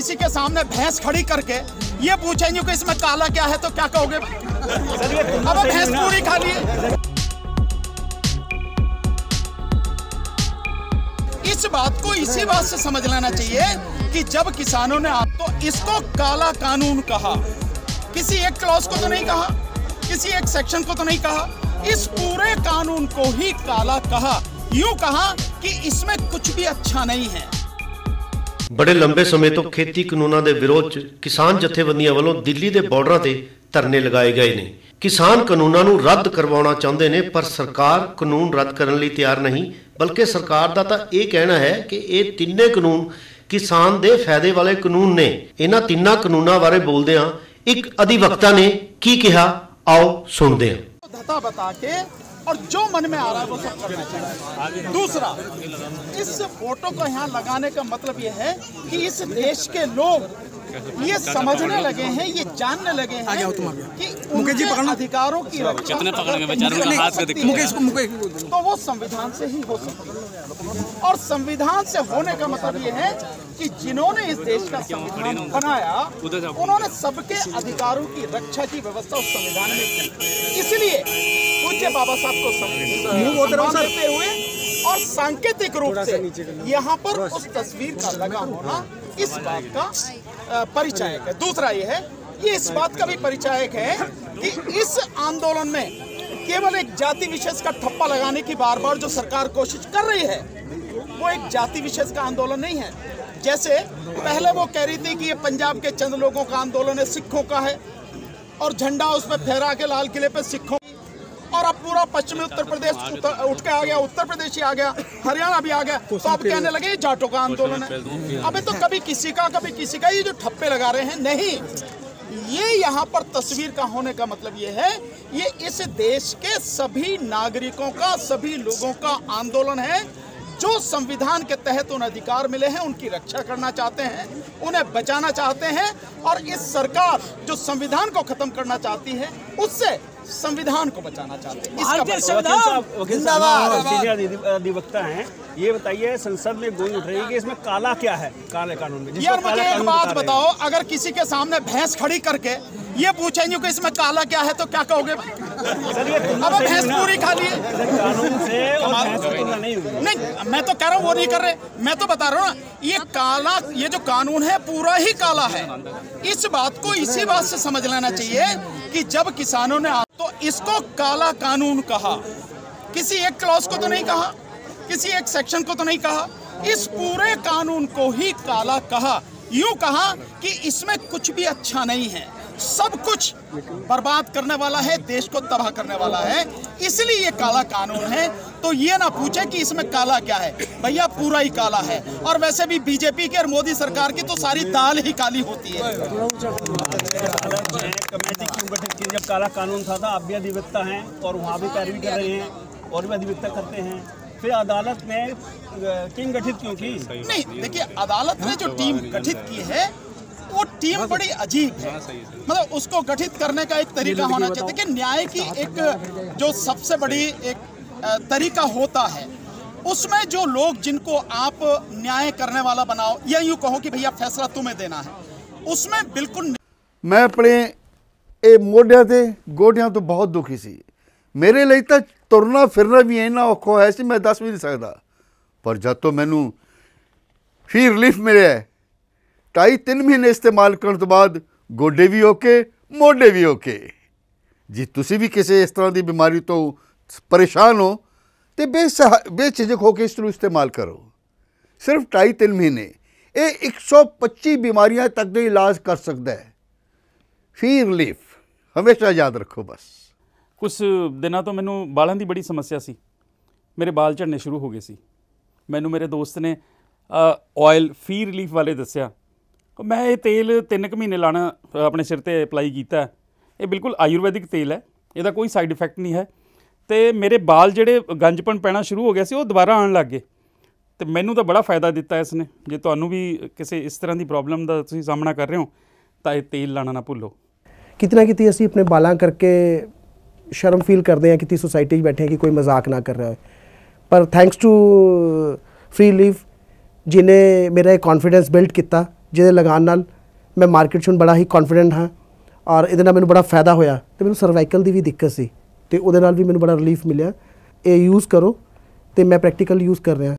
किसी के सामने भैंस खड़ी करके ये पूछेंगे कि इसमें काला क्या है तो क्या कहोगे? अब भैंस पूरी खा ली है। इस बात को इसी बात से समझ लेना चाहिए कि जब किसानों ने तो इसको काला कानून कहा, किसी एक क्लॉज को तो नहीं कहा, किसी एक सेक्शन को तो नहीं कहा, इस पूरे कानून को ही काला कहा। यूं कहा कि इसमें कुछ भी अच्छा नहीं है। बड़े लंबे समय तो खेती कानूनों के विरोध किसान जथेबंदियों वालों दिल्ली के बॉर्डर से धरने लगाए गए ने। किसान कानूनों को रद्द करवाना चाहते हैं, पर सरकार कानून रद्द करने लिए तैयार नहीं। बल्कि सरकार का तो ये कहना है कि ये तीनों कानून किसान के फायदे वाले कानून ने। इन्हां तीनों कानूनों बारे बोलदे हां एक अधिवक्ता ने की कहा, आओ सुनते हैं। धता बता के और जो मन में आ रहा है वो सब करना चाहिए। दूसरा, इस फोटो को यहाँ लगाने का मतलब ये है कि इस देश के लोग ये समझने लगे हैं, ये जानने लगे हैं कि उनके अधिकारों की रक्षा तो वो संविधान से ही हो सकती है। और संविधान से होने का मतलब ये है कि जिन्होंने इस देश का संविधान बनाया उन्होंने सबके अधिकारों की रक्षा की व्यवस्था उस संविधान में की। इसलिए पूज्य बाबा साहब को सम्मान देते हुए और सांकेतिक रूप से यहाँ पर उस तस्वीर का लगा होना इस बात का परिचायक है। दूसरा ये इस बात का भी परिचायक है कि इस आंदोलन में केवल एक जाति विशेष का ठप्पा लगाने की बार बार जो सरकार कोशिश कर रही है वो एक जाति विशेष का आंदोलन नहीं है। जैसे पहले वो कह रही थी कि ये पंजाब के चंद लोगों का आंदोलन है, सिखों का है, और झंडा उसमें फहरा के लाल किले पे सिखों, और अब पूरा पश्चिमी उत्तर प्रदेश उठ के आ गया, उत्तर प्रदेश ही आ गया, हरियाणा भी आ गया, तो अब कहने लगे जाटों का आंदोलन है। अबे तो कभी किसी का कभी किसी का, ये जो ठप्पे लगा रहे हैं, नहीं, ये यहाँ पर तस्वीर का होने का मतलब ये है, ये इस देश के सभी नागरिकों का, सभी लोगों का आंदोलन है जो संविधान के तहत उन अधिकार मिले हैं उनकी रक्षा करना चाहते हैं, उन्हें बचाना चाहते हैं। और इस सरकार जो संविधान को खत्म करना चाहती है उससे संविधान को बचाना चाहते हैं। सीनियर अधिवक्ता हैं, ये बताइए संसद में गोई उठ रही है कि इसमें काला क्या है, काले कानून में? यार मुझे एक बात बताओ, अगर किसी के सामने भैंस खड़ी करके ये पूछेंगे कि इसमें काला क्या है तो क्या कहोगे? अब भैंस पूरी खा ली है। कानून से और भैंस की तुलना नहीं हुई। नहीं, मैं तो कह रहा हूँ वो नहीं कर रहे, मैं तो बता रहा हूँ ना, ये काला, ये जो कानून है पूरा ही काला है। इस बात को इसी बात से समझ लेना चाहिए कि जब किसानों ने तो इसको काला कानून कहा, किसी एक क्लॉज को तो नहीं कहा, किसी एक सेक्शन को तो नहीं कहा, इस पूरे कानून को ही काला कहा। यूं कहा कि इसमें कुछ भी अच्छा नहीं है, सब कुछ बर्बाद करने वाला है, देश को तबाह करने वाला है, इसलिए ये काला कानून है। तो ये ना पूछे कि इसमें काला क्या है, भैया पूरा ही काला है। और वैसे भी बीजेपी की और मोदी सरकार की तो सारी दाल ही काली होती है। कमेटी क्यों गठित की जब काला कानून था? आप भी अधिवक्ता हैं और वहाँ भी पैरवी कर रहे हैं और भी अधिवक्ता करते हैं, फिर अदालत ने टीम गठित क्यों की? नहीं, देखिए, अदालत ने जो टीम गठित की है वो टीम बड़ी अजीब है। मतलब उसको गठित करने का एक तरीका होना चाहिए। देखिए, न्याय की एक जो सबसे बड़ी एक तरीका होता है, उसमें जो लोग जिनको आप न्याय करने वाला बनाओ या यूं कहो कि भैया फैसला तुम्हें देना है, उसमें बिल्कुल। मैं अपने ये मोढियां ते गोडियां तो बहुत दुखी सी। मेरे लिए तो तुरना फिरना भी इन्ना औखा है सी, मैं दस भी नहीं सकता। पर जब तो मैनू फी रिलीफ मिले 2.5-3 महीने इस्तेमाल करने तो बाद गोडे भी ओके, मोढे भी ओके। जी तुसी भी किसी इस तरह की बीमारी तो परेशान हो तो बेझिझक होकर इसको इस्तेमाल करो। सिर्फ 2.5-3 महीने ये 125 बीमारियां तक का इलाज कर सकता है। फी रिलीफ हमेशा याद रखो। बस कुछ दिनों तो मैनू बालों की बड़ी समस्या सी, मेरे बाल झड़ने शुरू हो गए सी। मैनू मेरे दोस्त ने ऑयल फी रिलीफ वाले दसिया, मैं ये तेल 3 महीने लाना अपने सिर ते अप्लाई किया। ये बिल्कुल आयुर्वैदिक तेल है, इसका कोई साइड इफैक्ट नहीं है। तो मेरे बाल जेडे गंजपन पैना शुरू हो गया सी, वो दोबारा आने लग गए। तो मैनू तो बड़ा फायदा दिता इसने। जे तुहानू भी किसी इस तरह की प्रॉब्लम का तुसीं सामना कर रहे हो तो ये तेल लाना ना भुल्लो। कितना कितनी असीं अपने बालां करके शर्म फील करते हैं कि सोसाइटी बैठे हैं कि कोई मजाक ना कर रहा है, पर थैंक्स टू फ्री रिलीफ जिन्हें मेरा एक कॉन्फिडेंस बिल्ड किया ਜਿਹਦੇ ਲਗਾਉਣ ਨਾਲ ਮੈਂ ਮਾਰਕੀਟ 'ਚ ਹੁਣ ਬੜਾ ਹੀ ਕੌਨਫੀਡੈਂਟ ਹਾਂ ਔਰ ਇਹਦੇ ਨਾਲ ਮੈਨੂੰ ਬੜਾ ਫਾਇਦਾ ਹੋਇਆ। ਤੇ ਮੈਨੂੰ ਸਰਵਾਈਕਲ ਦੀ ਵੀ ਦਿੱਕਤ ਸੀ ਤੇ ਉਹਦੇ ਨਾਲ ਵੀ ਮੈਨੂੰ ਬੜਾ ਰਿਲੀਫ ਮਿਲਿਆ। ਇਹ ਯੂਜ਼ ਕਰੋ ਤੇ ਮੈਂ ਪ੍ਰੈਕਟੀਕਲ ਯੂਜ਼ ਕਰ ਰਿਹਾ।